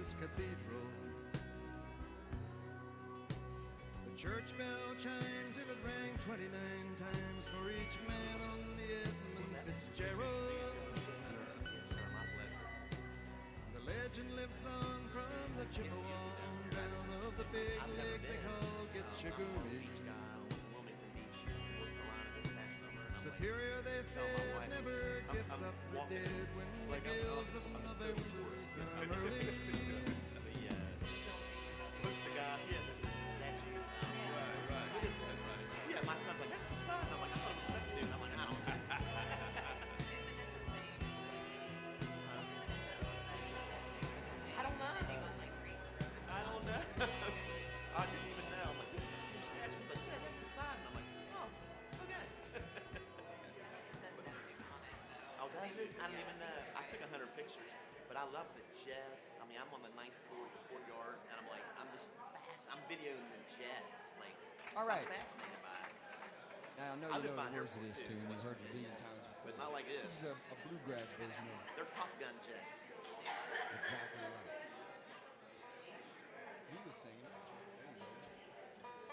Paris Cathedral. The church bell chimed till it rang 29 times for each man on the Edmund Fitzgerald. The legend lives on from the Chippewa on down of the big lake they call Gitchagoonie. Superior, they said, never gives up the dead when the gales of November come early. Who's the guy? Yeah, the statue. Right. What is that? Right. Yeah, my son's like, that's the sun. I'm like, I thought it was Neptune. I'm like, I don't know. I don't know. I didn't even know. I'm like, this statue. But yeah, that's the sun. I'm like, oh, okay. Oh, does it? I don't even know. I took 100 pictures, but I love the jets. I mean, I'm on the 9th floor of the courtyard, and I'm like, I'm videoing the jets. Like, all right. I'm fascinated by it. Now, I know you know what words it is, too, and you've heard it a million times before. But not like this. This is a bluegrass version of it. They're Top Gun jets. Exactly right. He was singing. There you go.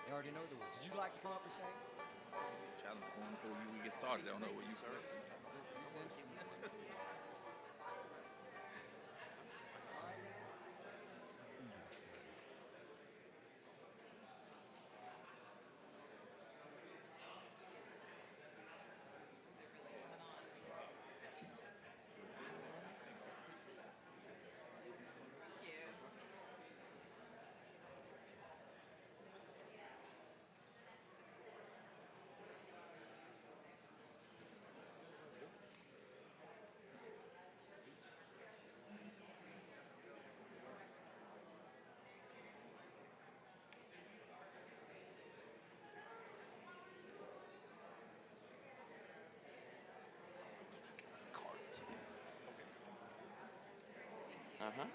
You already know the words. Would you like to come up and sing? Challenge one before we get started. I don't know what you sir. Uh-huh.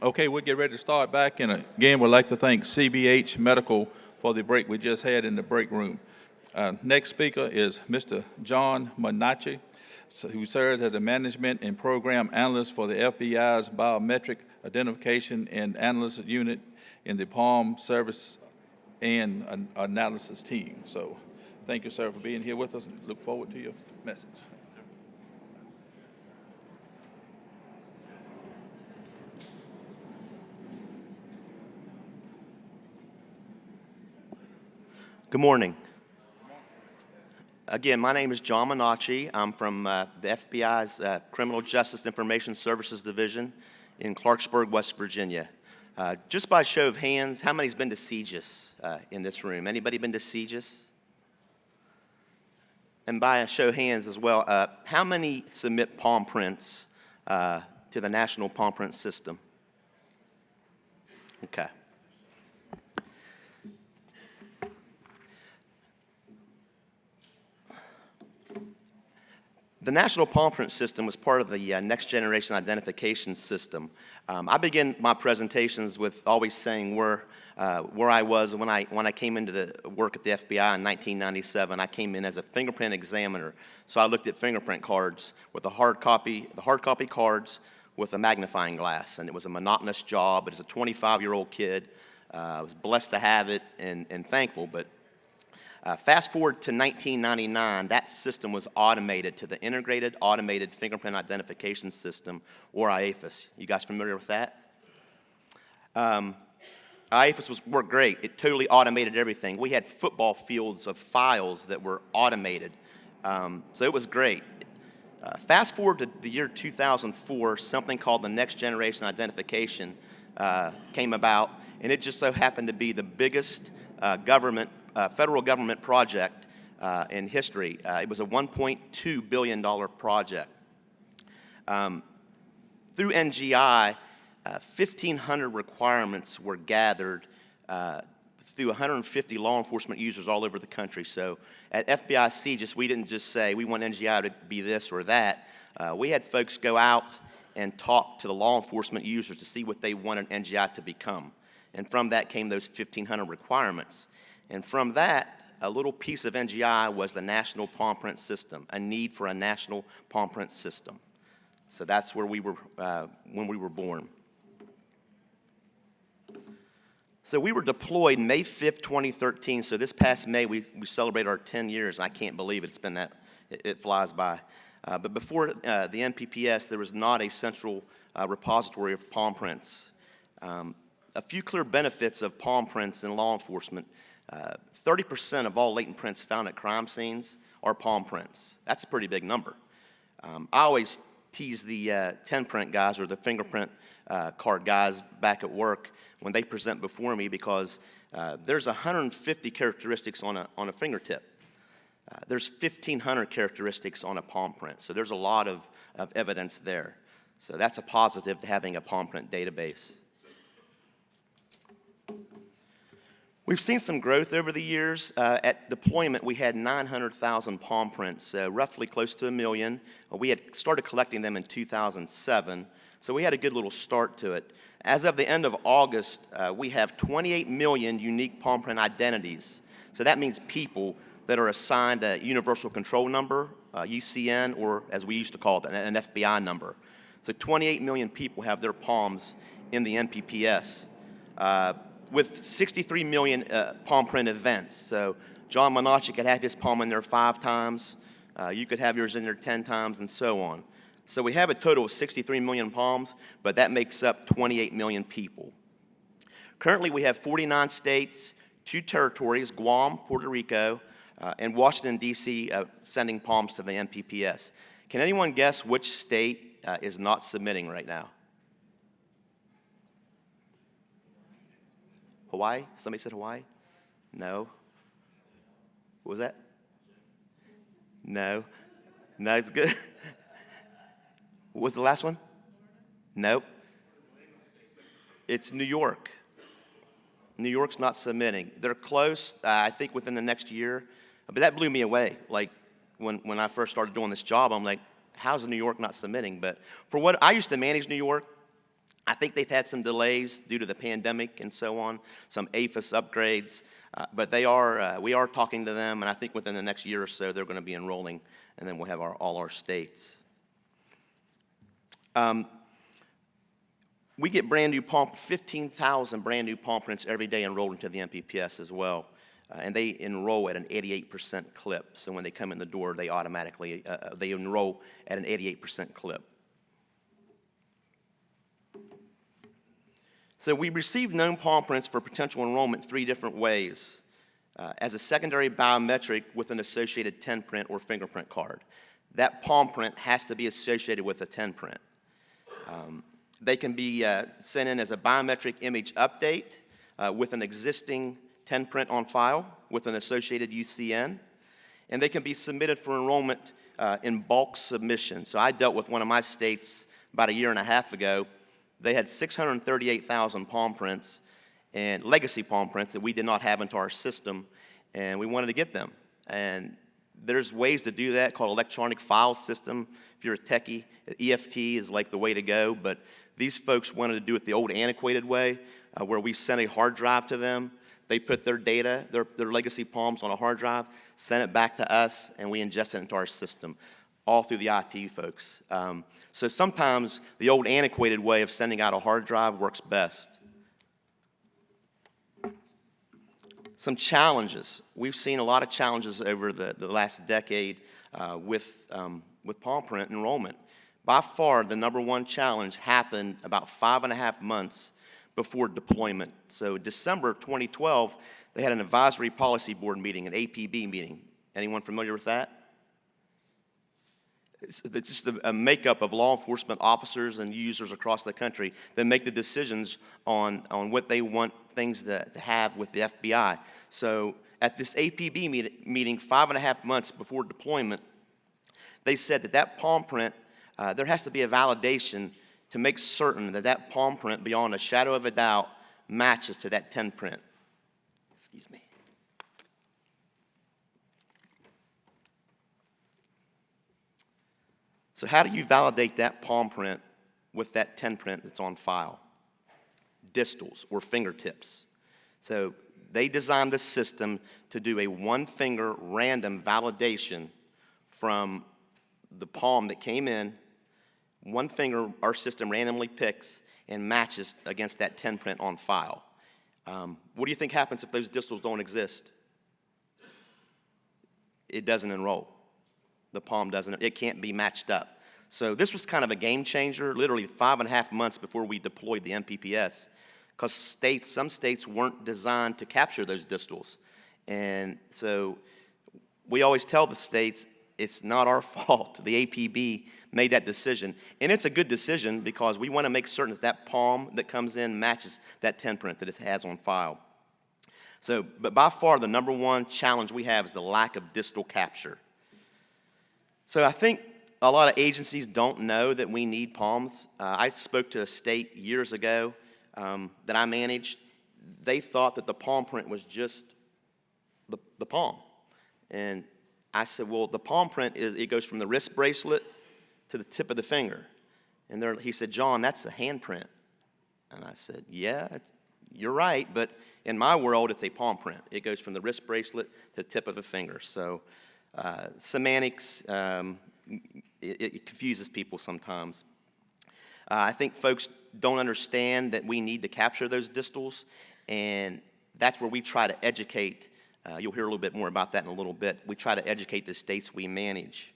Okay, we'll get ready to start back. And again, we'd like to thank CBH Medical for the break we just had in the break room. Next speaker is Mr. John Manacci, who serves as a management and program analyst for the FBI's Biometric Identification and Analysis Unit in the Palm Service and Analysis team. So thank you, sir, for being here with us, and look forward to your message. Good morning. Again, my name is John Manacci. I'm from the FBI's Criminal Justice Information Services Division in Clarksburg, West Virginia. Just by show of hands, how many's been to CJIS in this room? Anybody been to CJIS? And by a show of hands as well, how many submit palm prints to the National Palm Print System? Okay. The National Palm Print System was part of the Next Generation Identification System. I begin my presentations with always saying where I was when I came into the work at the FBI in 1997. I came in as a fingerprint examiner, so I looked at fingerprint cards with the hard copy cards with a magnifying glass, and it was a monotonous job. But as a 25-year-old kid, I was blessed to have it and thankful. But fast forward to 1999, that system was automated to the Integrated Automated Fingerprint Identification System, or IAFIS. You guys familiar with that? APHIS worked great. It totally automated everything. We had football fields of files that were automated. So it was great. Fast forward to the year 2004, something called the Next Generation Identification came about, and it just so happened to be the biggest federal government project in history. It was a $1.2 billion project. Through NGI, 1,500 requirements were gathered through 150 law enforcement users all over the country. So at FBIC, we didn't just say we want NGI to be this or that. We had folks go out and talk to the law enforcement users to see what they wanted NGI to become. And from that came those 1,500 requirements. And from that, a little piece of NGI was the National Palm Print System, a need for a national palm print system. So that's where we were when we were born. So we were deployed May 5th, 2013. So this past May, we celebrated our 10 years. I can't believe it's been that, it flies by. But before the NPPS, there was not a central repository of palm prints. A few clear benefits of palm prints in law enforcement. 30% of all latent prints found at crime scenes are palm prints. That's a pretty big number. I always tease the 10 print guys or the fingerprint card guys back at work when they present before me because there's 150 characteristics on a fingertip. There's 1,500 characteristics on a palm print, so there's a lot of evidence there. So that's a positive to having a palm print database. We've seen some growth over the years. At deployment, we had 900,000 palm prints, roughly close to 1 million. We had started collecting them in 2007, so we had a good little start to it. As of the end of August, we have 28 million unique palm print identities. So that means people that are assigned a universal control number, UCN, or as we used to call it, an FBI number. So 28 million people have their palms in the NPPS. With 63 million palm print events. So John Menashe could have his palm in there 5 times. You could have yours in there 10 times and so on. So we have a total of 63 million palms, but that makes up 28 million people. Currently we have 49 states, 2 territories, Guam, Puerto Rico, and Washington, D.C. Sending palms to the NPPS. Can anyone guess which state is not submitting right now? Hawaii? Somebody said Hawaii? No. What was that? No. No, it's good. What was the last one? Nope. It's New York. New York's not submitting. They're close, I think within the next year. But that blew me away. Like, when I first started doing this job, I'm like, how's New York not submitting? But for what I used to manage New York, I think they've had some delays due to the pandemic and so on, some APHIS upgrades, but we are talking to them, and I think within the next year or so they're going to be enrolling, and then we'll have all our states. We get 15,000 brand new palm prints every day enrolled into the NPPS as well, and they enroll at an 88% clip. So when they come in the door, they automatically they enroll at an 88% clip. So we receive known palm prints for potential enrollment 3 different ways. As a secondary biometric with an associated 10 print or fingerprint card. That palm print has to be associated with a 10 print. They can be sent in as a biometric image update with an existing 10 print on file with an associated UCN. And they can be submitted for enrollment in bulk submission. So I dealt with one of my states about 1.5 years ago. They had 638,000 palm prints and legacy palm prints that we did not have into our system, and we wanted to get them. And there's ways to do that called electronic file system. If you're a techie, EFT is like the way to go, but these folks wanted to do it the old antiquated way, where we sent a hard drive to them. They put their data, their legacy palms on a hard drive, sent it back to us, and we ingest it into our system, all through the IT folks. So sometimes the old antiquated way of sending out a hard drive works best. Some challenges. We've seen a lot of challenges over the last decade with palm print enrollment. By far, the #1 challenge happened about 5.5 months before deployment. So December of 2012, they had an advisory policy board meeting, an APB meeting. Anyone familiar with that? It's just a makeup of law enforcement officers and users across the country that make the decisions on what they want things to have with the FBI. So at this APB meeting, 5.5 months before deployment, they said that palm print, there has to be a validation to make certain that palm print, beyond a shadow of a doubt, matches to that 10 print. Excuse me. So how do you validate that palm print with that 10 print that's on file? Distals, or fingertips. So they designed this system to do a one-finger random validation from the palm that came in. One finger our system randomly picks and matches against that 10 print on file. What do you think happens if those distals don't exist? It doesn't enroll. The palm doesn't, it can't be matched up. So this was kind of a game changer, literally 5.5 months before we deployed the MPPS, because some states weren't designed to capture those distals. And so we always tell the states, it's not our fault. The APB made that decision. And it's a good decision because we want to make certain that palm that comes in matches that 10 print that it has on file. So, but by far the number one challenge we have is the lack of distal capture. So I think a lot of agencies don't know that we need palms. I spoke to a state years ago that I managed. They thought that the palm print was just the palm. And I said, well, the palm print, it goes from the wrist bracelet to the tip of the finger. And he said, John, that's a handprint. And I said, yeah, you're right, but in my world, it's a palm print. It goes from the wrist bracelet to the tip of a finger. So semantics, it confuses people sometimes. I think folks don't understand that we need to capture those distals, and that's where we try to educate. You'll hear a little bit more about that in a little bit. We try to educate the states we manage.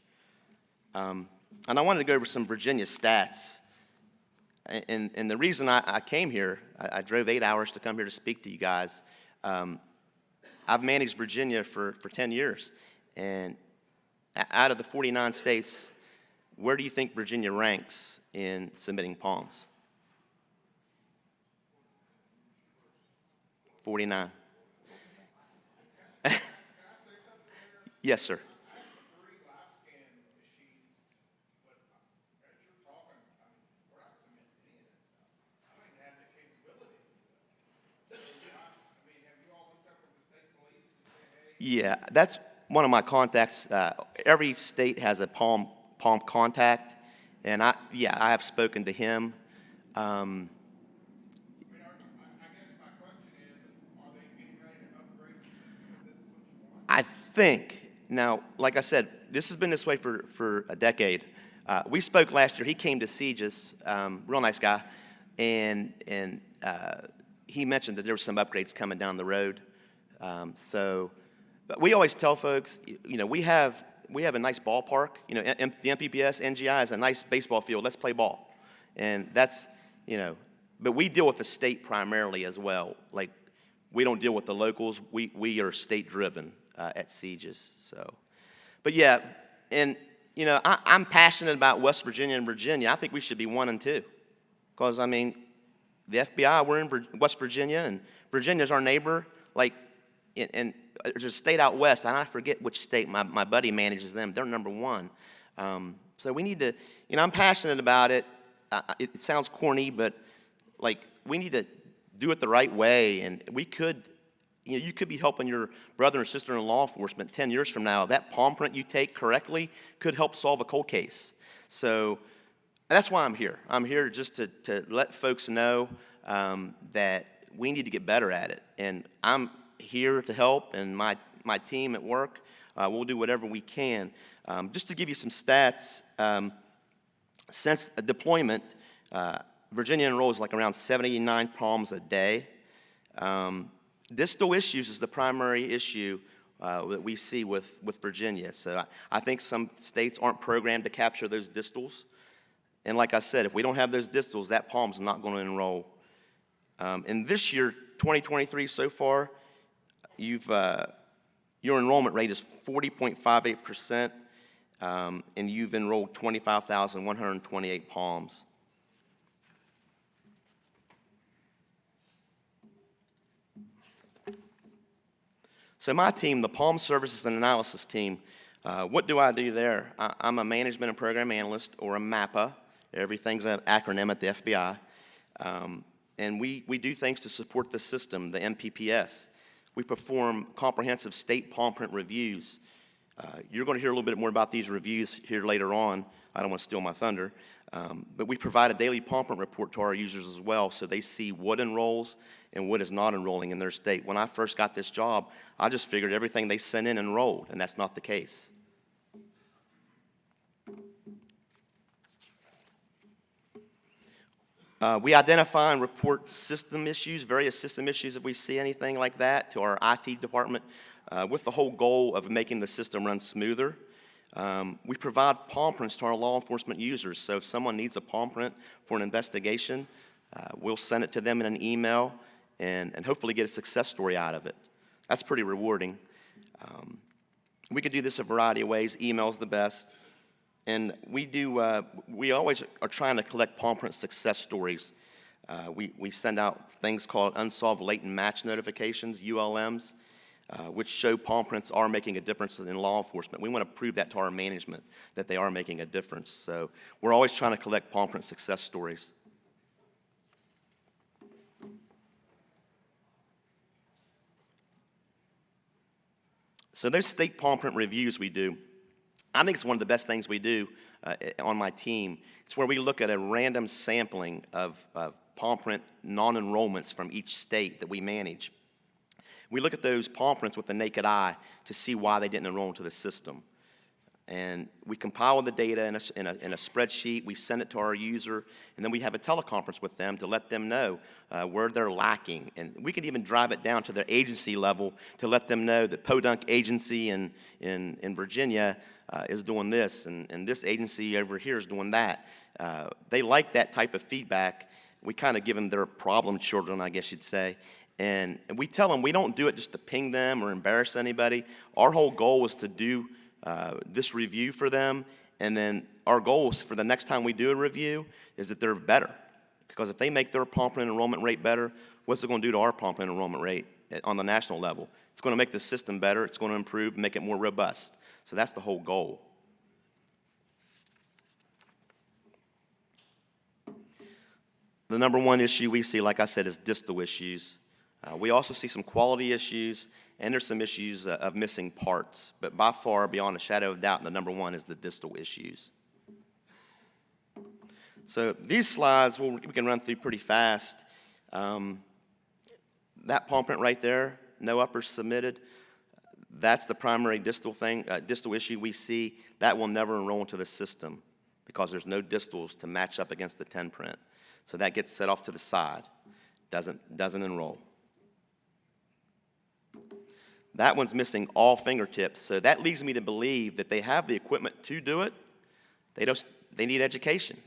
And I wanted to go over some Virginia stats. And the reason I came here, I drove 8 hours to come here to speak to you guys. I've managed Virginia for 10 years. And out of the 49 states, where do you think Virginia ranks in submitting palms? 49. Yes, sir. Yeah, that's one of my contacts. Every state has a palm contact, and I have spoken to him. I guess my question is, are they getting ready to upgrade the system if this is what you want? I think, now, like I said, this has been this way for a decade. We spoke last year. He came to Segis, real nice guy, and he mentioned that there were some upgrades coming down the road. But we always tell folks, we have a nice ballpark. The MPPS, NGI is a nice baseball field. Let's play ball. And that's, but we deal with the state primarily as well. Like, we don't deal with the locals. We are state-driven at Segis. So, but yeah, and, I'm passionate about West Virginia and Virginia. I think we should be 1 and 2. Because, the FBI, we're in West Virginia, and Virginia's our neighbor. And there's a state out west, and I forget which state. My buddy manages them. They're number 1. So we need to, I'm passionate about it. It sounds corny, but, we need to do it the right way. And we could, you could be helping your brother or sister in law enforcement 10 years from now. That palm print you take correctly could help solve a cold case. So that's why I'm here. I'm here just to let folks know that we need to get better at it. And I'm here to help, and my team at work, we'll do whatever we can. Just to give you some stats, since deployment, Virginia enrolls around 79 palms a day. Distal issues is the primary issue that we see with Virginia. So I think some states aren't programmed to capture those distals. And like I said, if we don't have those distals, that palm's not going to enroll. And this year, 2023 so far, your enrollment rate is 40.58%, and you've enrolled 25,128 PALMs. So my team, the PALM Services and Analysis team, what do I do there? I'm a management and program analyst, or a MAPA. Everything's an acronym at the FBI. And we do things to support the system, the MPPS. We perform comprehensive state palm print reviews. You're going to hear a little bit more about these reviews here later on. I don't want to steal my thunder. But we provide a daily palm print report to our users as well, so they see what enrolls and what is not enrolling in their state. When I first got this job, I just figured everything they sent in enrolled, and that's not the case. We identify and report system issues, various system issues if we see anything like that, to our IT department with the whole goal of making the system run smoother. We provide palm prints to our law enforcement users, so if someone needs a palm print for an investigation, we'll send it to them in an email and hopefully get a success story out of it. That's pretty rewarding. We could do this a variety of ways. Email's the best. And we always are trying to collect palm print success stories. We send out things called unsolved latent match notifications, ULMs, which show palm prints are making a difference in law enforcement. We want to prove that to our management, that they are making a difference. So we're always trying to collect palm print success stories. So those state palm print reviews we do, I think it's one of the best things we do on my team. It's where we look at a random sampling of palm print non-enrollments from each state that we manage. We look at those palm prints with the naked eye to see why they didn't enroll into the system. And we compile the data in a spreadsheet, we send it to our user, and then we have a teleconference with them to let them know where they're lacking. And we can even drive it down to their agency level to let them know that Podunk Agency in Virginia is doing this, and this agency over here is doing that. They like that type of feedback. We kind of give them their problem children, I guess you'd say. And we tell them we don't do it just to ping them or embarrass anybody. Our whole goal is to do this review for them, and then our goal is for the next time we do a review is that they're better. Because if they make their palm print enrollment rate better, what's it going to do to our palm print enrollment rate on the national level? It's going to make the system better. It's going to improve, make it more robust. So that's the whole goal. The number one issue we see, like I said, is distal issues. We also see some quality issues, and there's some issues of missing parts. But by far, beyond a shadow of doubt, the number one is the distal issues. So these slides, we can run through pretty fast. That palm print right there, no uppers submitted, that's the primary distal issue we see. That will never enroll into the system because there's no distals to match up against the 10 print. So that gets set off to the side, doesn't enroll. That one's missing all fingertips, so that leads me to believe that they have the equipment to do it. They need education.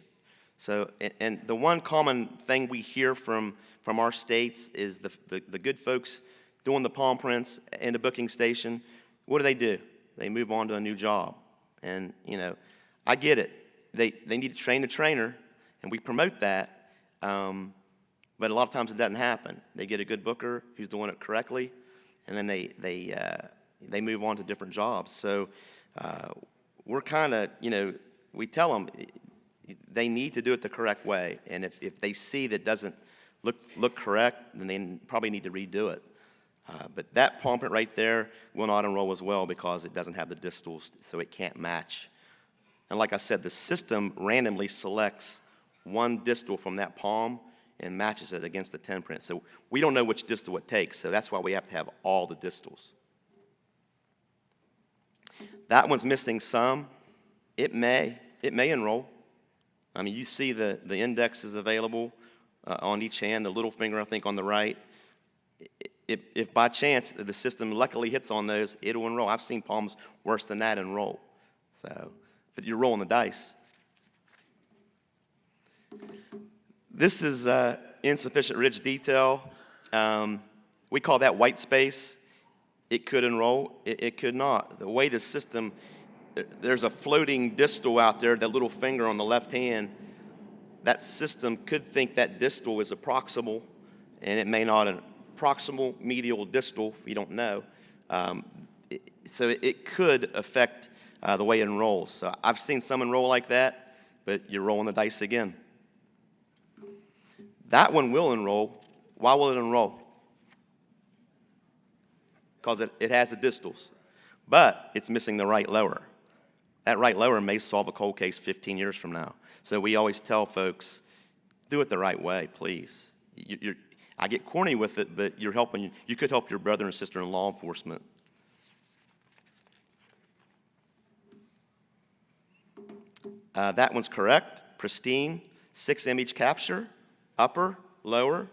So, and the one common thing we hear from our states is the good folks doing the palm prints in the booking station. What do? They move on to a new job. And, you know, I get it. They need to train the trainer, and we promote that. But a lot of times it doesn't happen. They get a good booker who's doing it correctly, and then they move on to different jobs. So we're kind of, you know, we tell them they need to do it the correct way, and if they see that doesn't look correct, then they probably need to redo it. But that palm print right there will not enroll as well because it doesn't have the distals, so it can't match. And like I said, the system randomly selects one distal from that palm and matches it against the 10 print. So we don't know which distal it takes, so that's why we have to have all the distals. That one's missing some. It may enroll. I mean, you see the index is available on each hand, the little finger, I think, on the right. If by chance the system luckily hits on those, it'll enroll. I've seen palms worse than that enroll. So, but you're rolling the dice. This is insufficient ridge detail. We call that white space. It could enroll, it could not. The way the system, there's a floating distal out there, that little finger on the left hand. That system could think that distal is a proximal, and it may not. A proximal, medial, distal, you don't know. So it could affect the way it enrolls. So I've seen some enroll like that, but you're rolling the dice again. That one will enroll. Why will it enroll? Because it has the distals, but it's missing the right lower. That right lower may solve a cold case 15 years from now. So we always tell folks, do it the right way, please. I get corny with it, but you're helping. You could help your brother and sister in law enforcement. That one's correct. Pristine, 6-image capture, upper, lower,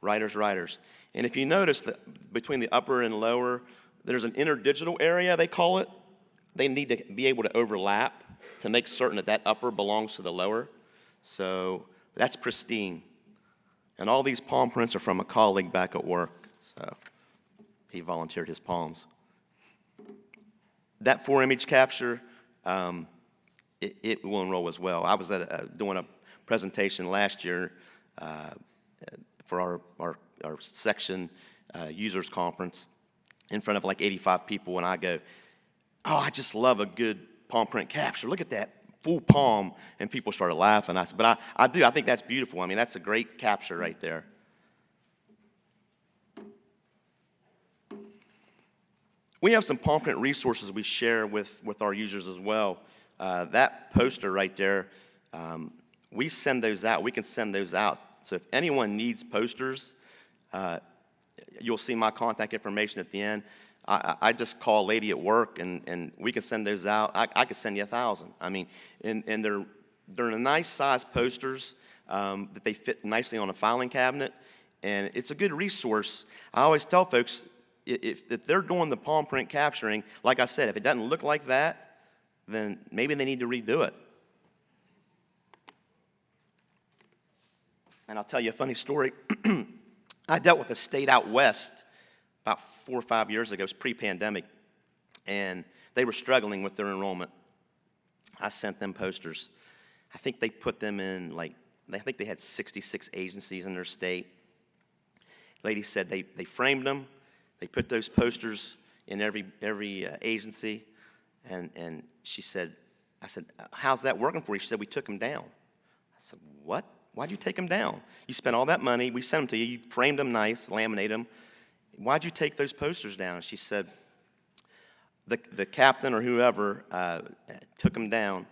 riders. And if you notice that between the upper and lower, there's an interdigital area, they call it. They need to be able to overlap to make certain that that upper belongs to the lower. So that's pristine. And all these palm prints are from a colleague back at work. So he volunteered his palms. That 4-image capture, it will enroll as well. I was doing a presentation last year for our section users conference in front of like 85 people, and I go, oh, I just love a good palm print capture. Look at that full palm. And people started laughing. I said, but I do. I think that's beautiful. I mean, that's a great capture right there. We have some palm print resources we share with our users as well. That poster right there, we send those out. We can send those out. So if anyone needs posters, you'll see my contact information at the end. I just call a lady at work, and we can send those out. I could send you 1,000. I mean, and they're nice size posters that they fit nicely on a filing cabinet, and it's a good resource. I always tell folks, if they're doing the palm print capturing, like I said, if it doesn't look like that, then maybe they need to redo it. And I'll tell you a funny story. I dealt with a state out west about 4 or 5 years ago. It was pre-pandemic, and they were struggling with their enrollment. I sent them posters. I think they put them in, I think they had 66 agencies in their state. Lady said they framed them. They put those posters in every agency, and she said, I said, how's that working for you? She said, we took them down. I said, what? Why'd you take them down? You spent all that money. We sent them to you. You framed them nice, laminated them. Why'd you take those posters down? She said, the captain or whoever took them down,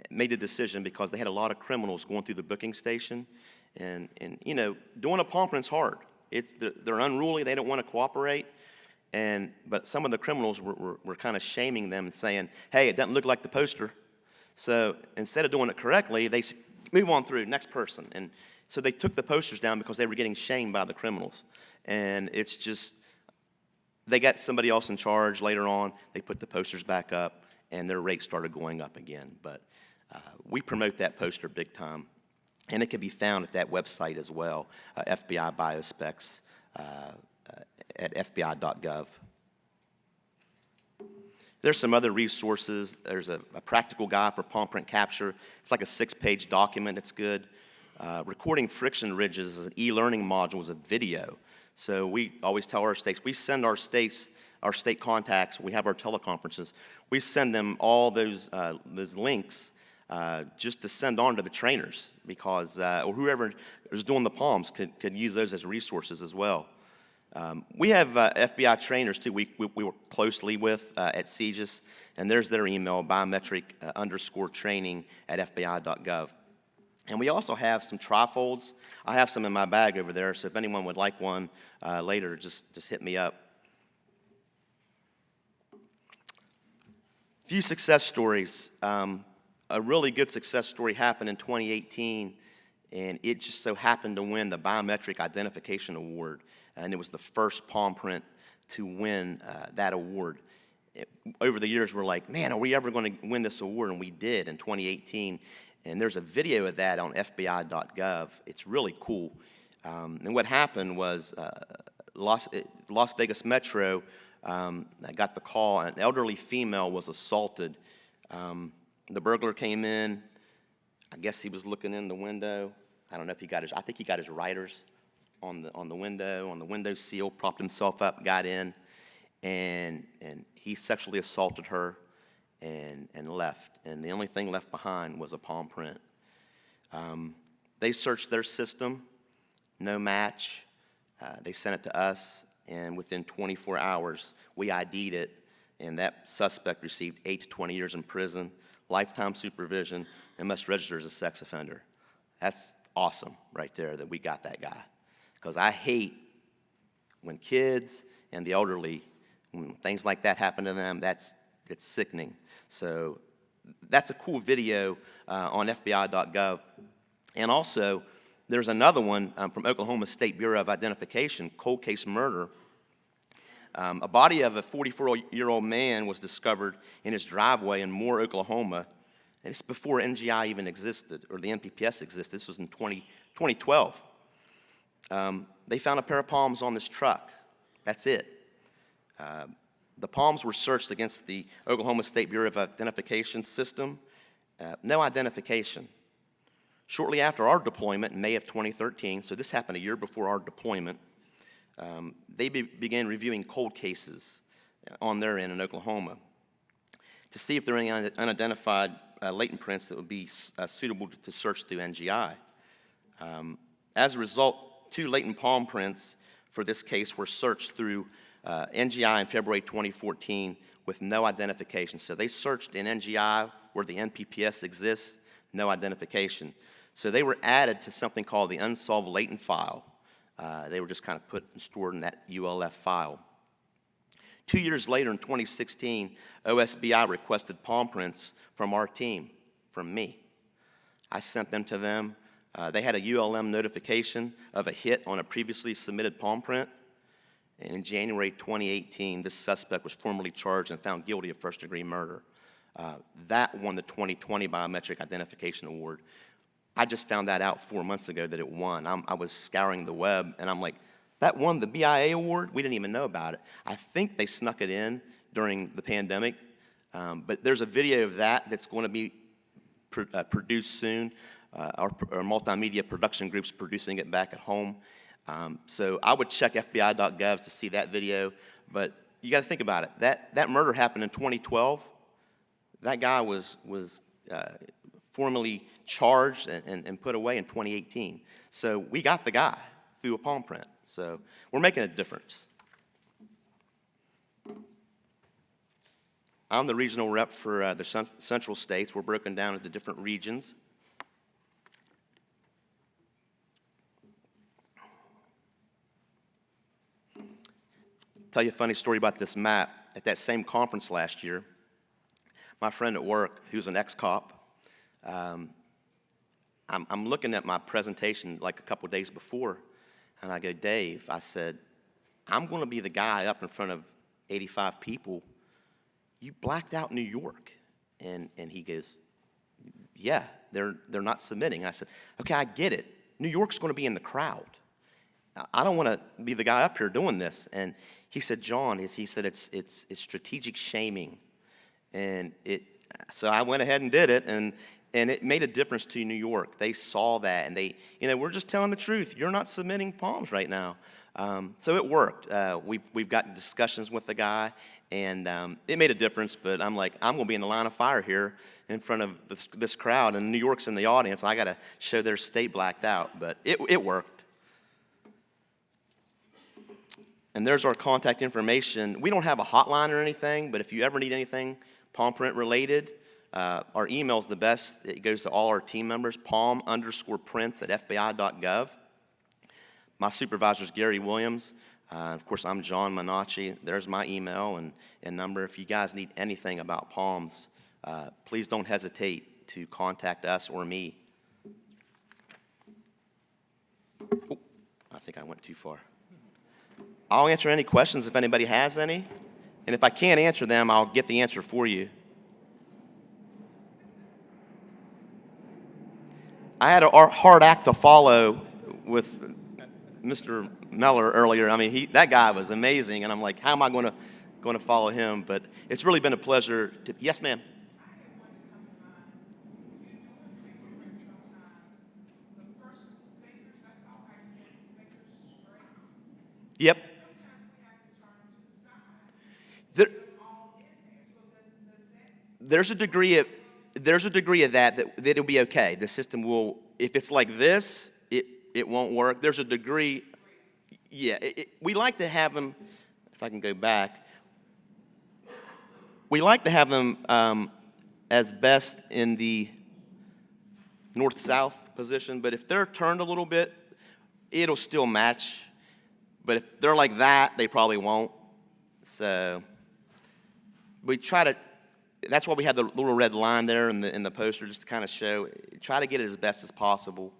made a decision because they had a lot of criminals going through the booking station. And you know, doing a palm print's hard. They're unruly. They don't want to cooperate. But some of the criminals were kind of shaming them and saying, hey, it doesn't look like the poster. So instead of doing it correctly, they move on through, next person. And so they took the posters down because they were getting shamed by the criminals. And it's just, they got somebody else in charge later on. They put the posters back up, and their rates started going up again. But we promote that poster big time. And it can be found at that website as well, FBI Biospecs at fbi.gov. There's some other resources. There's a practical guide for palm print capture. It's like a 6-page document. It's good. Recording friction ridges is an e-learning module, is a video. So we always tell our states, we send our state contacts, we have our teleconferences, we send them all those links just to send on to the trainers because, or whoever is doing the palms could use those as resources as well. We have FBI trainers, too, we work closely with at CGIS, and there's their email, biometric_training at fbi.gov. And we also have some trifolds. I have some in my bag over there, so if anyone would like one later, just hit me up. Few success stories. A really good success story happened in 2018, and it just so happened to win the Biometric Identification Award. And it was the first palm print to win that award. Over the years, we're like, man, are we ever going to win this award? And we did in 2018. And there's a video of that on FBI.gov. It's really cool. And what happened was Las Vegas Metro got the call. An elderly female was assaulted. The burglar came in. I guess he was looking in the window. I don't know if he got his, I think he got his riders on the window seal, propped himself up, got in, and he sexually assaulted her and left. And the only thing left behind was a palm print. They searched their system, no match. They sent it to us, and within 24 hours, we ID'd it, and that suspect received 8 to 20 years in prison, lifetime supervision, and must register as a sex offender. That's awesome right there that we got that guy. Because I hate when kids and the elderly, when things like that happen to them, it's sickening. So that's a cool video on FBI.gov. And also, there's another one from Oklahoma State Bureau of Identification, cold case murder. A body of a 44-year-old man was discovered in his driveway in Moore, Oklahoma. And it's before NGI even existed, or the NPPS existed. This was in 2012. They found a pair of palms on this truck. That's it. The palms were searched against the Oklahoma State Bureau of Identification system. No identification. Shortly after our deployment in May of 2013, so this happened a year before our deployment, they began reviewing cold cases on their end in Oklahoma to see if there are any unidentified latent prints that would be suitable to search through NGI. As a result, 2 latent palm prints for this case were searched through NGI in February 2014 with no identification. So they searched in NGI where the NPPS exists, no identification. So they were added to something called the unsolved latent file. They were just kind of put and stored in that ULF file. 2 years later, in 2016, OSBI requested palm prints from our team, from me. I sent them to them. They had a ULM notification of a hit on a previously submitted palm print. And in January 2018, this suspect was formally charged and found guilty of first-degree murder. That won the 2020 Biometric Identification Award. I just found that out 4 months ago that it won. I was scouring the web, and I'm like, that won the BIA award? We didn't even know about it. I think they snuck it in during the pandemic, but there's a video of that that's going to be produced soon. Our multimedia production group's producing it back at home. So I would check FBI.gov to see that video, but you got to think about it. That murder happened in 2012. That guy was formally charged and put away in 2018. So we got the guy through a palm print. So we're making a difference. I'm the regional rep for the central states. We're broken down into different regions. Tell you a funny story about this map. At that same conference last year, my friend at work, who's an ex-cop, I'm looking at my presentation like a couple days before, and I go, Dave, I said, I'm going to be the guy up in front of 85 people. You blacked out New York. And he goes, yeah, they're not submitting. I said, okay, I get it. New York's going to be in the crowd. I don't want to be the guy up here doing this. And he said, John, he said it's strategic shaming. And so I went ahead and did it, and it made a difference to New York. They saw that, and we're just telling the truth. You're not submitting palms right now. So it worked. We've got discussions with the guy, and it made a difference, but I'm like, I'm going to be in the line of fire here in front of this crowd, and New York's in the audience, and I got to show their state blacked out, but it worked. And there's our contact information. We don't have a hotline or anything, but if you ever need anything palm print related, our email's the best. It goes to all our team members, palm_prints@fbi.gov. My supervisor is Gary Williams. Of course, I'm John Manacci. There's my email and number. If you guys need anything about palms, please don't hesitate to contact us or me. Oh, I think I went too far. I'll answer any questions if anybody has any. And if I can't answer them, I'll get the answer for you. I had a hard act to follow with Mr. Meller earlier. I mean, that guy was amazing, and I'm like, how am I going to follow him? But it's really been a pleasure. Yes, ma'am. Yep. There, there's a degree of that it'll be okay. The system will, if it's like this, it won't work. There's a degree. Yeah, we like to have them. If I can go back, we like to have them as best in the north-south position. But if they're turned a little bit, it'll still match. But if they're like that, they probably won't. So we try to. That's why we have the little red line there in the poster, just to kind of try to get it as best as possible.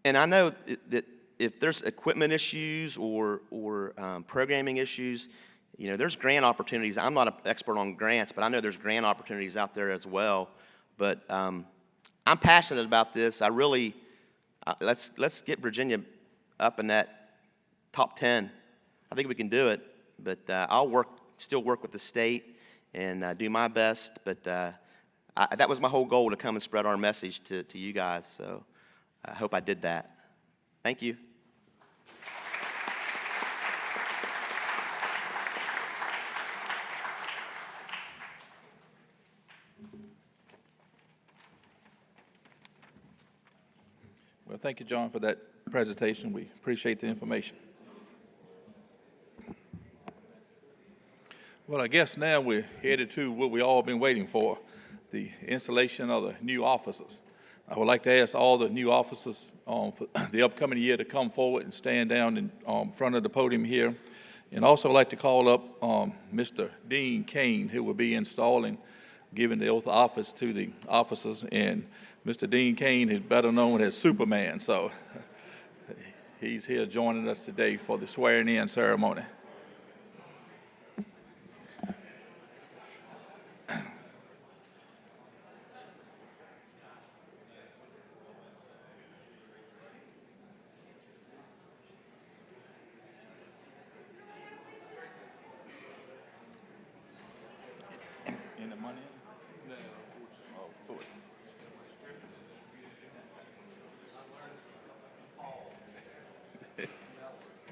And I know that if there's equipment issues or programming issues, there's grant opportunities. I'm not an expert on grants, but I know there's grant opportunities out there as well. But I'm passionate about this. I really let's get Virginia up in that top 10. I think we can do it. But I'll still work with the state and do my best. But that was my whole goal, to come and spread our message to you guys. So I hope I did that. Thank you. Well, thank you, John, for that presentation. We appreciate the information. Well, I guess now we're headed to what we all been waiting for, the installation of the new officers. I would like to ask all the new officers for the upcoming year to come forward and stand down in front of the podium here. And also I'd like to call up Mr. Dean Kane, who will be installing, giving the oath of office to the officers. And Mr. Dean Kane is better known as Superman, so he's here joining us today for the swearing-in ceremony. In the money? No. Oh,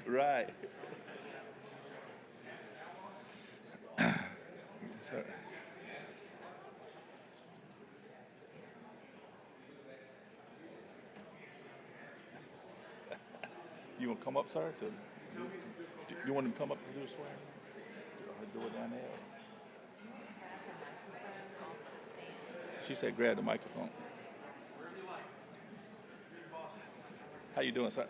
right. So, you want to come up, sir? You want him to come up and do a swearing? Do it down there. She said, grab the microphone. How you doing, sir?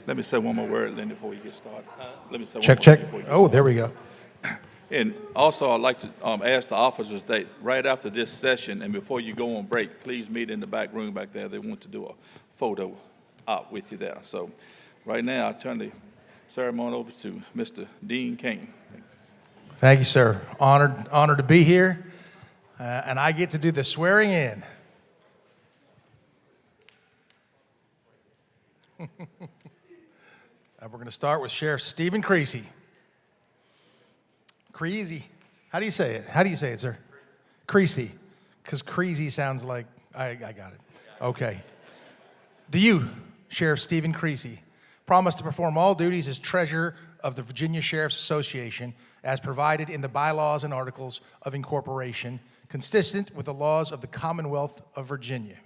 Let me say one more word, Lynn, before we get started. Let me say Check, one check. more before we get Oh, started. there we go. And also, I'd like to ask the officers that right after this session and before you go on break, please meet in the back room back there. They want to do a photo op with you there. So right now, I turn the ceremony over to Mr. Dean Kane. Thank you, sir. Honored to be here, and I get to do the swearing in. And we're going to start with Sheriff Stephen Creasy. Creasy. How do you say it? How do you say it, sir? Creasy. Because Creasy sounds like, I got it. Okay. Do you, Sheriff Stephen Creasy, promise to perform all duties as treasurer of the Virginia Sheriff's Association as provided in the bylaws and articles of incorporation, consistent with the laws of the Commonwealth of Virginia?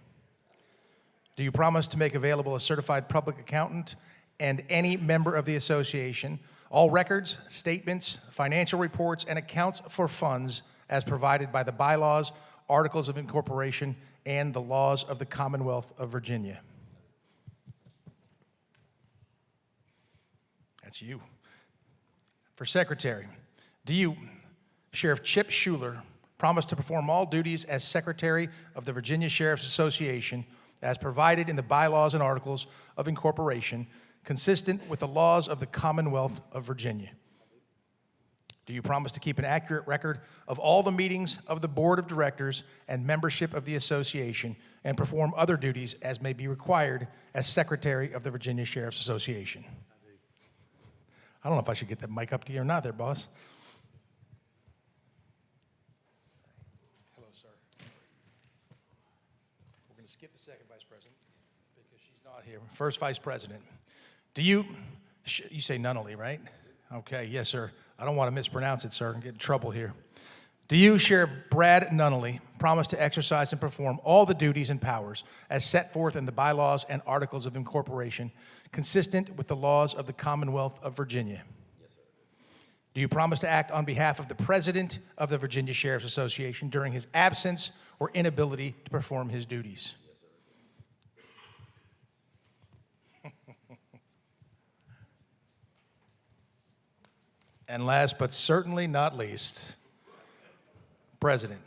Do you promise to make available a certified public accountant and any member of the association all records, statements, financial reports, and accounts for funds as provided by the bylaws, articles of incorporation, and the laws of the Commonwealth of Virginia? That's you. For secretary, do you Sheriff Chip Schuler promised to perform all duties as Secretary of the Virginia Sheriff's Association as provided in the bylaws and articles of incorporation, consistent with the laws of the Commonwealth of Virginia? Do you promise to keep an accurate record of all the meetings of the Board of Directors and membership of the association and perform other duties as may be required as Secretary of the Virginia Sheriff's Association? I don't know if I should get that mic up to you or not there, boss. Hello, sir. We're going to skip the second vice president because she's not here. First vice president. Do you say Nunnally, right? Okay, yes, sir. I don't want to mispronounce it, sir, and get in trouble here. Do you, Sheriff Brad Nunnally, promise to exercise and perform all the duties and powers as set forth in the bylaws and articles of incorporation, consistent with the laws of the Commonwealth of Virginia? Yes, sir. Do you promise to act on behalf of the President of the Virginia Sheriff's Association during his absence or inability to perform his duties? Yes, sir. And last but certainly not least, President,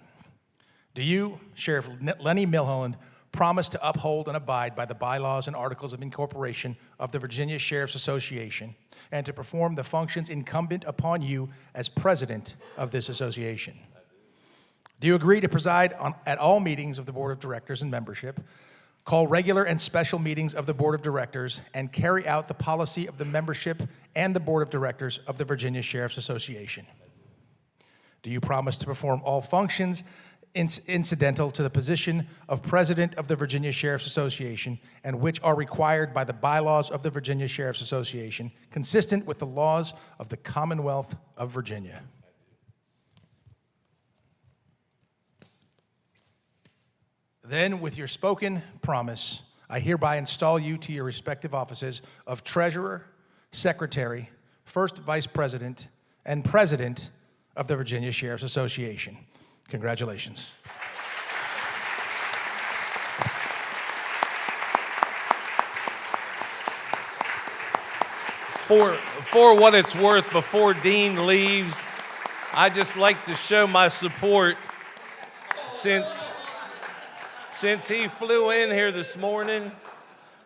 do you, Sheriff Lenny Milholland, promise to uphold and abide by the bylaws and articles of incorporation of the Virginia Sheriff's Association and to perform the functions incumbent upon you as president of this association? Do you agree to preside at all meetings of the Board of Directors and membership, call regular and special meetings of the Board of Directors, and carry out the policy of the membership and the Board of Directors of the Virginia Sheriff's Association? Do you promise to perform all functions incidental to the position of President of the Virginia Sheriff's Association and which are required by the bylaws of the Virginia Sheriff's Association, consistent with the laws of the Commonwealth of Virginia? Then, with your spoken promise, I hereby install you to your respective offices of Treasurer, Secretary, First Vice President, and President of the Virginia Sheriff's Association. Congratulations. For what it's worth, before Dean leaves, I'd just like to show my support since he flew in here this morning.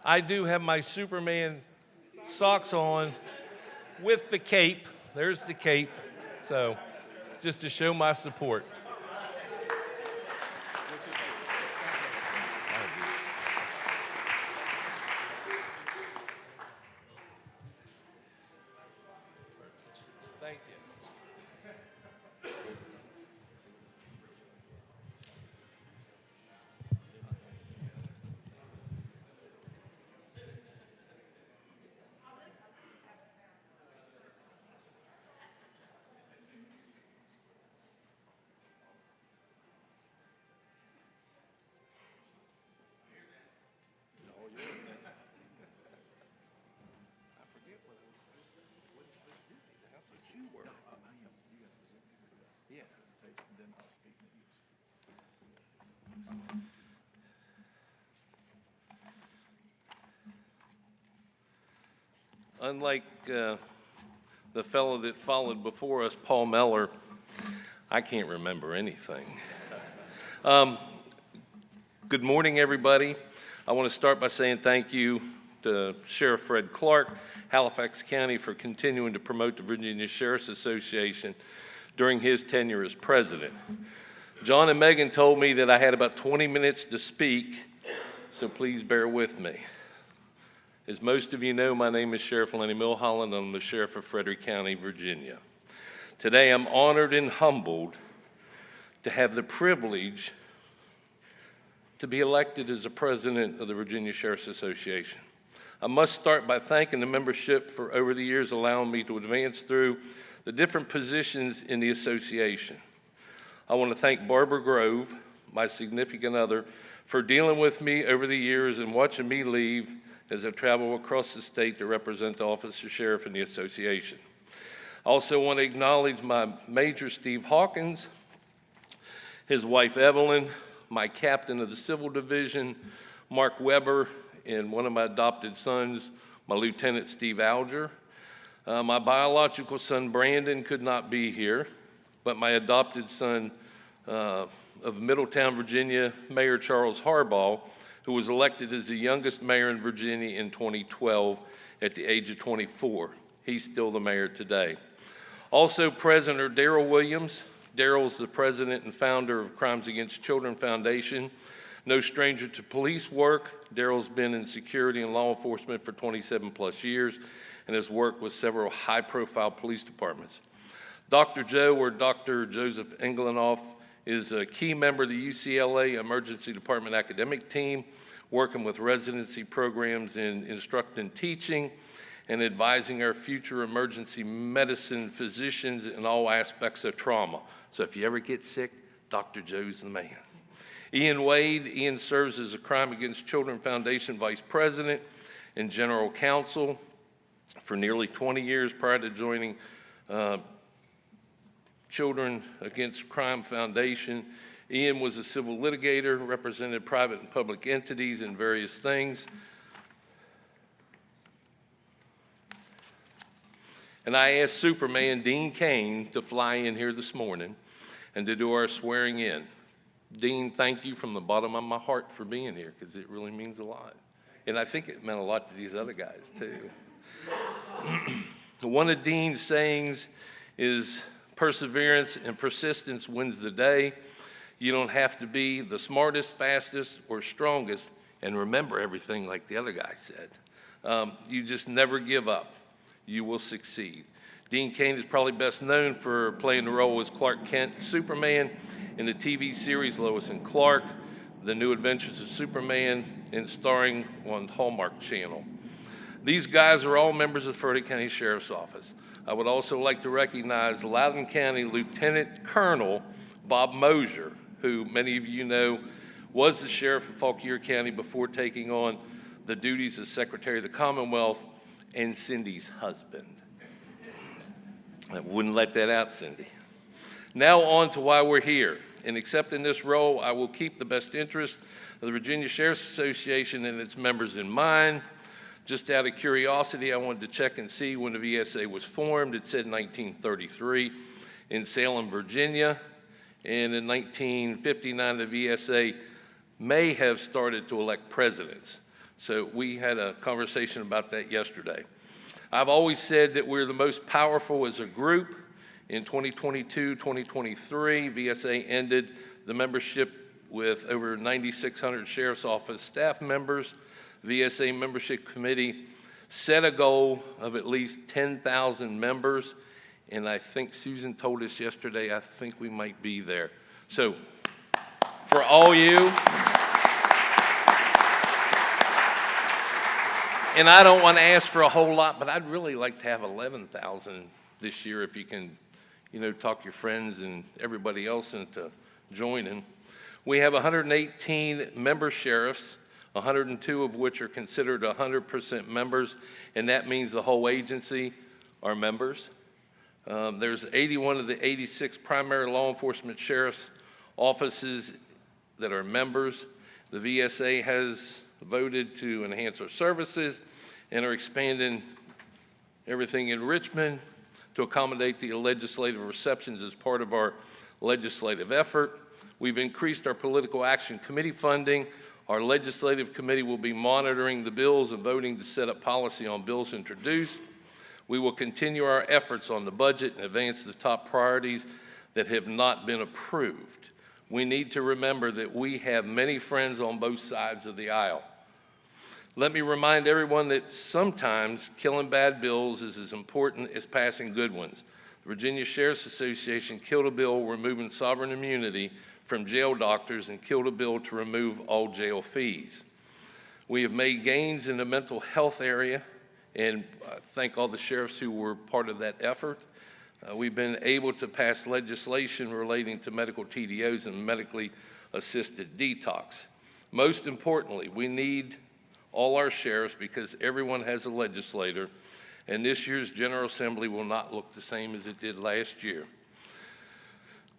I do have my Superman socks on with the cape. There's the cape. So, just to show my support. Thank you. Unlike the fellow that followed before us, Paul Meller, I can't remember anything. Good morning, everybody. I want to start by saying thank you to Sheriff Fred Clark, Halifax County, for continuing to promote the Virginia Sheriff's Association during his tenure as president. John and Megan told me that I had about 20 minutes to speak, so please bear with me. As most of you know, my name is Sheriff Lenny Milholland. I'm the Sheriff of Frederick County, Virginia. Today, I'm honored and humbled to have the privilege to be elected as the president of the Virginia Sheriff's Association. I must start by thanking the membership for over the years allowing me to advance through the different positions in the association. I want to thank Barbara Grove, my significant other, for dealing with me over the years and watching me leave as I travel across the state to represent the office of sheriff in the association. I also want to acknowledge my Major Steve Hawkins, his wife Evelyn, my captain of the Civil Division, Mark Weber, and one of my adopted sons, my Lieutenant Steve Alger. My biological son Brandon could not be here, but my adopted son of Middletown, Virginia, Mayor Charles Harbaugh, who was elected as the youngest mayor in Virginia in 2012 at the age of 24. He's still the mayor today. Also present are Daryl Williams. Daryl's the president and founder of Crimes Against Children Foundation. No stranger to police work, Daryl's been in security and law enforcement for 27 plus years and has worked with several high-profile police departments. Dr. Joe, or Dr. Joseph Engelenoff, is a key member of the UCLA Emergency Department academic team, working with residency programs in instructing, teaching, and advising our future emergency medicine physicians in all aspects of trauma. So if you ever get sick, Dr. Joe's the man. Ian Wade. Ian serves as a Crime Against Children Foundation Vice President and General Counsel for nearly 20 years prior to joining Children Against Crime Foundation. Ian was a civil litigator, represented private and public entities in various things. And I asked Superman Dean Cain to fly in here this morning and to do our swearing in. Dean, thank you from the bottom of my heart for being here, because it really means a lot. And I think it meant a lot to these other guys, too. One of Dean's sayings is, perseverance and persistence wins the day. You don't have to be the smartest, fastest, or strongest and remember everything like the other guy said. You just never give up. You will succeed. Dean Cain is probably best known for playing the role as Clark Kent, Superman, in the TV series Lois and Clark, The New Adventures of Superman, and starring on Hallmark Channel. These guys are all members of the Frederick County Sheriff's Office. I would also like to recognize Loudoun County Lieutenant Colonel Bob Mosier, who many of you know was the sheriff of Fauquier County before taking on the duties as Secretary of the Commonwealth and Cindy's husband. I wouldn't let that out, Cindy. Now on to why we're here. In accepting this role, I will keep the best interest of the Virginia Sheriff's Association and its members in mind. Just out of curiosity, I wanted to check and see when the VSA was formed. It said 1933 in Salem, Virginia. And in 1959, the VSA may have started to elect presidents. So we had a conversation about that yesterday. I've always said that we're the most powerful as a group. In 2022, 2023, VSA ended the membership with over 9,600 Sheriff's Office staff members. VSA membership committee set a goal of at least 10,000 members, and I think Susan told us yesterday, I think we might be there. So for all you, and I don't want to ask for a whole lot, but I'd really like to have 11,000 this year if you can, talk your friends and everybody else into joining. We have 118 member sheriffs, 102 of which are considered 100% members, and that means the whole agency are members. There's 81 of the 86 primary law enforcement sheriff's offices that are members. The VSA has voted to enhance our services and are expanding everything in Richmond to accommodate the legislative receptions as part of our legislative effort. We've increased our political action committee funding. Our legislative committee will be monitoring the bills and voting to set up policy on bills introduced. We will continue our efforts on the budget and advance the top priorities that have not been approved. We need to remember that we have many friends on both sides of the aisle. Let me remind everyone that sometimes killing bad bills is as important as passing good ones. The Virginia Sheriff's Association killed a bill removing sovereign immunity from jail doctors and killed a bill to remove all jail fees. We have made gains in the mental health area, and I thank all the sheriffs who were part of that effort. We've been able to pass legislation relating to medical TDOs and medically assisted detox. Most importantly, we need all our sheriffs because everyone has a legislator, and this year's General Assembly will not look the same as it did last year.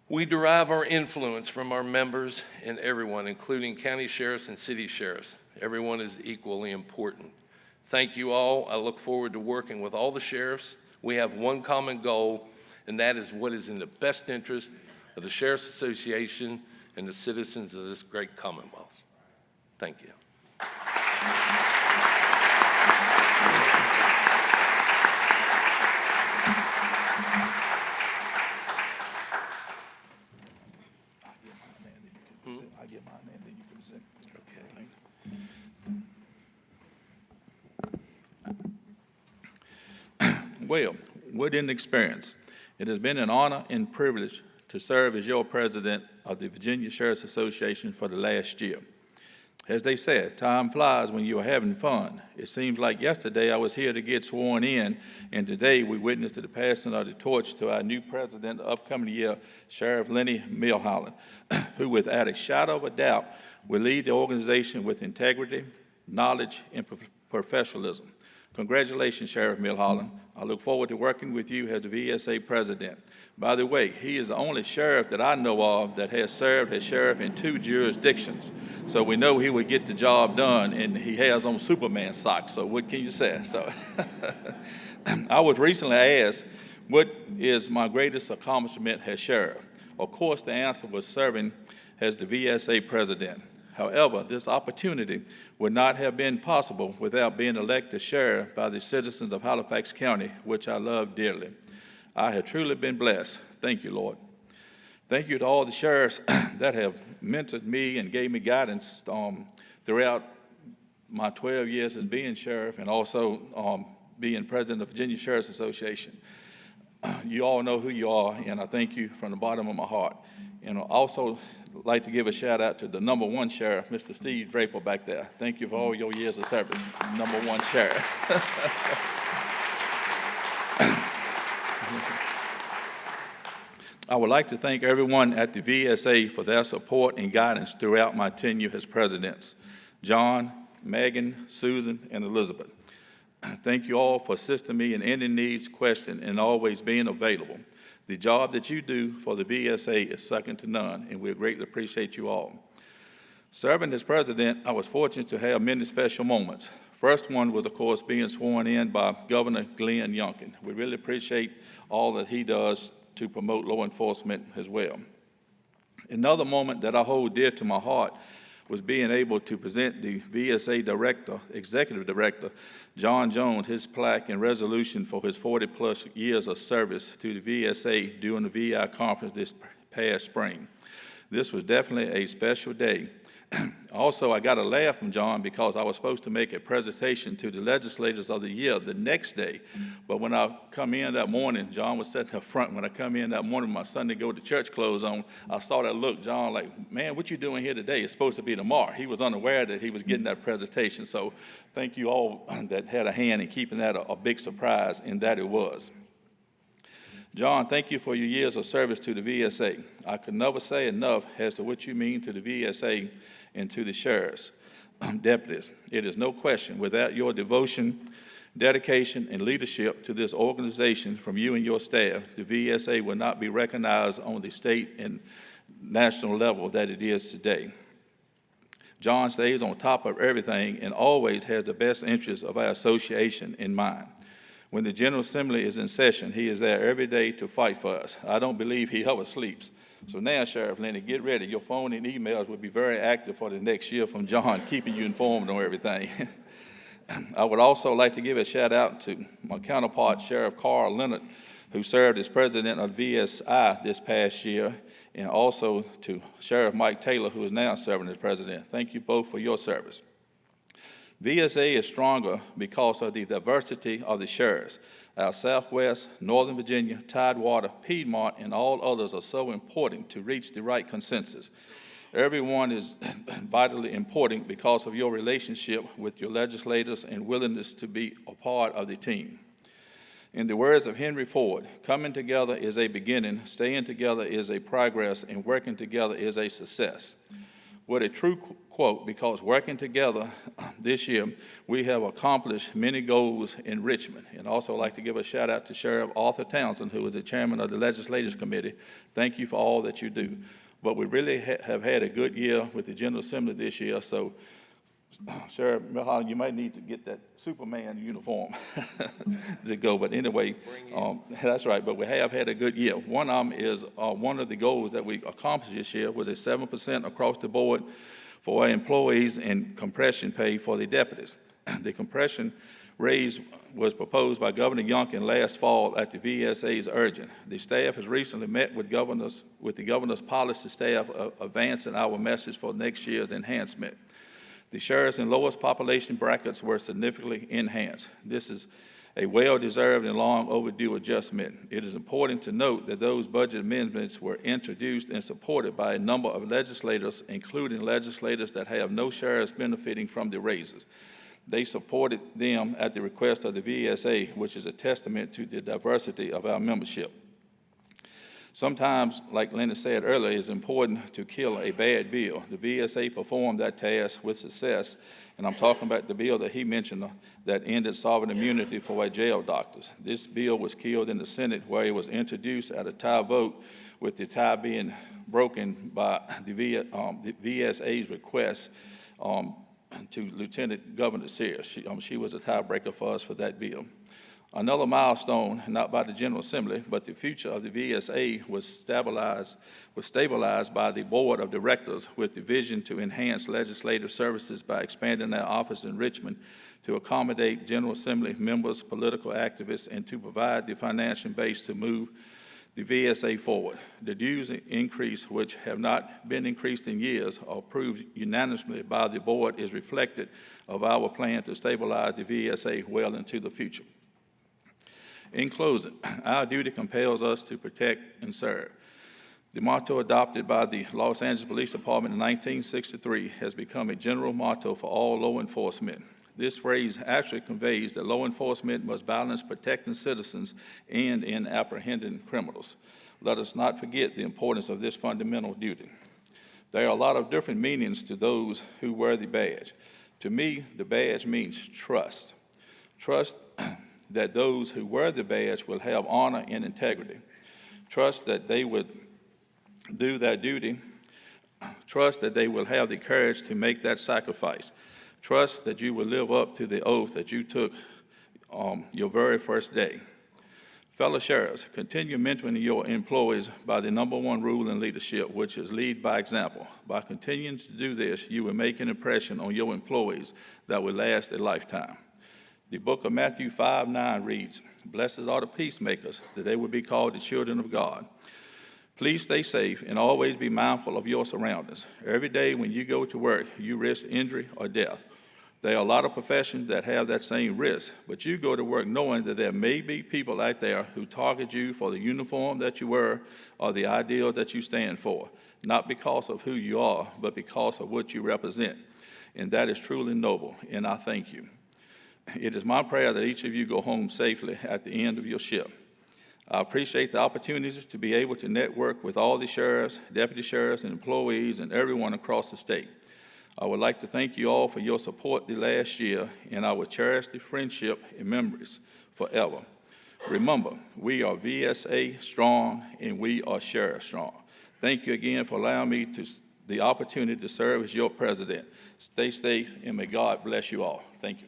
We derive our influence from our members and everyone, including county sheriffs and city sheriffs. Everyone is equally important. Thank you all. I look forward to working with all the sheriffs. We have one common goal, and that is what is in the best interest of the Sheriff's Association and the citizens of this great Commonwealth. Thank you. I get mine, and then you can present. Okay. Well, what an experience. It has been an honor and privilege to serve as your president of the Virginia Sheriff's Association for the last year. As they said, time flies when you are having fun. It seems like yesterday I was here to get sworn in, and today we witnessed the passing of the torch to our new president of the upcoming year, Sheriff Lenny Milholland, who without a shadow of a doubt will lead the organization with integrity, knowledge, and professionalism. Congratulations, Sheriff Milholland. I look forward to working with you as the VSA president. By the way, he is the only sheriff that I know of that has served as sheriff in 2 jurisdictions. So we know he would get the job done, and he has on Superman socks, so what can you say? So I was recently asked, what is my greatest accomplishment as sheriff? Of course, the answer was serving as the VSA president. However, this opportunity would not have been possible without being elected sheriff by the citizens of Halifax County, which I love dearly. I have truly been blessed. Thank you, Lord. Thank you to all the sheriffs that have mentored me and gave me guidance throughout my 12 years as being sheriff and also being president of Virginia Sheriff's Association. You all know who you are, and I thank you from the bottom of my heart. And I also like to give a shout out to the #1 sheriff, Mr. Steve Draper back there. Thank you for all your years of service, #1 sheriff. I would like to thank everyone at the VSA for their support and guidance throughout my tenure as presidents. John, Megan, Susan, and Elizabeth. Thank you all for assisting me in any needs, question, and always being available. The job that you do for the VSA is second to none, and we greatly appreciate you all. Serving as president, I was fortunate to have many special moments. First one was, of course, being sworn in by Governor Glenn Youngkin. We really appreciate all that he does to promote law enforcement as well. Another moment that I hold dear to my heart was being able to present the VSA director, executive director, John Jones, his plaque and resolution for his 40-plus years of service to the VSA during the VI conference this past spring. This was definitely a special day. Also, I got a laugh from John because I was supposed to make a presentation to the legislators of the year the next day. But when I come in that morning, John was sitting up front. When I come in that morning, my Sunday go to church clothes on, I saw that look, John, like, man, what you doing here today? It's supposed to be tomorrow. He was unaware that he was getting that presentation. So thank you all that had a hand in keeping that a big surprise, and that it was. John, thank you for your years of service to the VSA. I could never say enough as to what you mean to the VSA and to the sheriffs, deputies. It is no question, without your devotion, dedication, and leadership to this organization from you and your staff, the VSA will not be recognized on the state and national level that it is today. John stays on top of everything and always has the best interests of our association in mind. When the General Assembly is in session, he is there every day to fight for us. I don't believe he ever sleeps. So now, Sheriff Lenny, get ready. Your phone and emails will be very active for the next year from John, keeping you informed on everything. I would also like to give a shout out to my counterpart, Sheriff Carl Leonard, who served as president of VSI this past year, and also to Sheriff Mike Taylor, who is now serving as president. Thank you both for your service. VSA is stronger because of the diversity of the sheriffs. Our Southwest, Northern Virginia, Tidewater, Piedmont, and all others are so important to reach the right consensus. Everyone is vitally important because of your relationship with your legislators and willingness to be a part of the team. In the words of Henry Ford, coming together is a beginning, staying together is a progress, and working together is a success. What a true quote, because working together this year, we have accomplished many goals in Richmond. And also like to give a shout out to Sheriff Arthur Townsend, who is the chairman of the Legislative Committee. Thank you for all that you do. But we really have had a good year with the General Assembly this year, so Sheriff Milhouse, you might need to get that Superman uniform to go. But anyway, that's right. But we have had a good year. One of them is one of the goals that we accomplished this year was a 7% across the board for our employees and compression pay for the deputies. The compression raise was proposed by Governor Youngkin last fall at the VSA's urging. The staff has recently met with the governor's policy staff advancing our message for next year's enhancement. The sheriff's and lowest population brackets were significantly enhanced. This is a well-deserved and long overdue adjustment. It is important to note that those budget amendments were introduced and supported by a number of legislators, including legislators that have no sheriffs benefiting from the raises. They supported them at the request of the VSA, which is a testament to the diversity of our membership. Sometimes, like Linda said earlier, it's important to kill a bad bill. The VSA performed that task with success, and I'm talking about the bill that he mentioned that ended sovereign immunity for our jail doctors. This bill was killed in the Senate where it was introduced at a tie vote, with the tie being broken by the VSA's request to Lieutenant Governor Sears. She was a tiebreaker for us for that bill. Another milestone, not by the General Assembly, but the future of the VSA was stabilized by the Board of Directors with the vision to enhance legislative services by expanding our office in Richmond to accommodate General Assembly members, political activists, and to provide the financial base to move the VSA forward. The dues increase, which have not been increased in years, are approved unanimously by the board, is reflected of our plan to stabilize the VSA well into the future. In closing, our duty compels us to protect and serve. The motto adopted by the Los Angeles Police Department in 1963 has become a general motto for all law enforcement. This phrase actually conveys that law enforcement must balance protecting citizens and in apprehending criminals. Let us not forget the importance of this fundamental duty. There are a lot of different meanings to those who wear the badge. To me, the badge means trust. Trust that those who wear the badge will have honor and integrity. Trust that they would do their duty. Trust that they will have the courage to make that sacrifice. Trust that you will live up to the oath that you took your very first day. Fellow sheriffs, continue mentoring your employees by the number one rule in leadership, which is lead by example. By continuing to do this, you will make an impression on your employees that will last a lifetime. The book of Matthew 5:9 reads, "Blessed are the peacemakers, that they will be called the children of God." Please stay safe and always be mindful of your surroundings. Every day when you go to work, you risk injury or death. There are a lot of professions that have that same risk, but you go to work knowing that there may be people out there who target you for the uniform that you wear or the ideal that you stand for, not because of who you are, but because of what you represent. And that is truly noble, and I thank you. It is my prayer that each of you go home safely at the end of your shift. I appreciate the opportunities to be able to network with all the sheriffs, deputy sheriffs, and employees, and everyone across the state. I would like to thank you all for your support the last year, and I will cherish the friendship and memories forever. Remember, we are VSA strong, and we are sheriff strong. Thank you again for allowing me the opportunity to serve as your president. Stay safe, and may God bless you all. Thank you.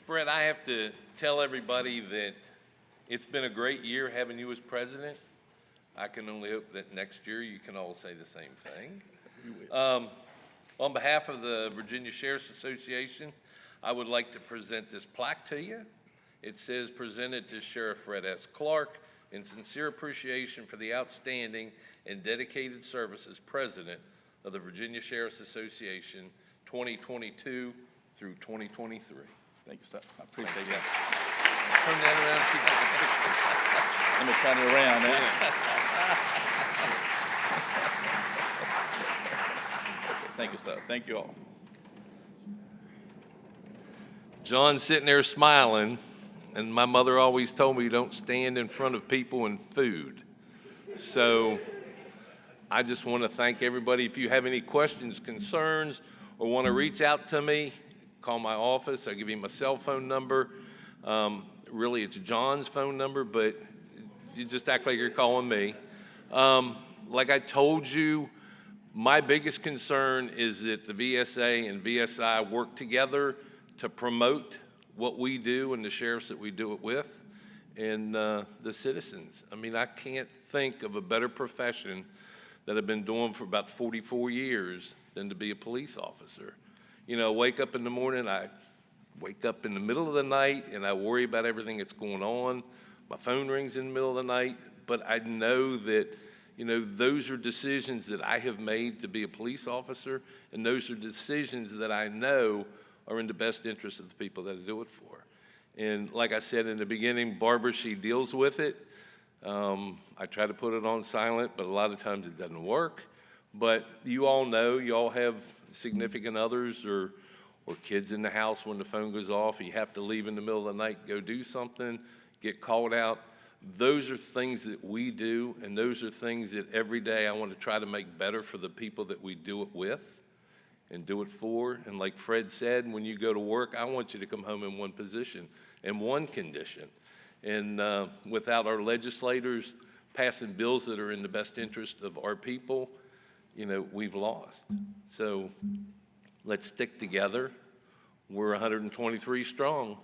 Fred, I have to tell everybody that it's been a great year having you as president. I can only hope that next year you can all say the same thing. On behalf of the Virginia Sheriff's Association, I would like to present this plaque to you. It says, "Presented to Sheriff Fred S. Clark in sincere appreciation for the outstanding and dedicated service as president of the Virginia Sheriff's Association 2022 through 2023. Thank you, sir. I appreciate that. Turn that around. Let me turn it around now. Thank you, sir. Thank you all. John's sitting there smiling, and my mother always told me don't stand in front of people and food. So I just want to thank everybody. If you have any questions, concerns, or want to reach out to me, call my office. I'll give you my cell phone number. Really, it's John's phone number, but you just act like you're calling me. Like I told you, my biggest concern is that the VSA and VSI work together to promote what we do and the sheriffs that we do it with and the citizens. I mean, I can't think of a better profession that I've been doing for about 44 years than to be a police officer. You know, wake up in the morning, I wake up in the middle of the night and I worry about everything that's going on. My phone rings in the middle of the night, but I know that, you know, those are decisions that I have made to be a police officer, and those are decisions that I know are in the best interest of the people that I do it for. And like I said in the beginning, Barbara, she deals with it. I try to put it on silent, but a lot of times it doesn't work. But you all know, you all have significant others or kids in the house when the phone goes off. You have to leave in the middle of the night, go do something, get called out. Those are things that we do, and those are things that every day I want to try to make better for the people that we do it with and do it for. And like Fred said, when you go to work, I want you to come home in one position, in one condition. And without our legislators passing bills that are in the best interest of our people, you know, we've lost. So let's stick together. We're 123 strong,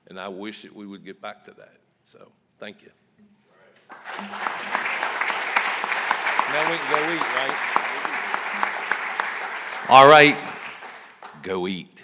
and I wish that we would get back to that. So thank you. Now we can go eat, right? All right, go eat.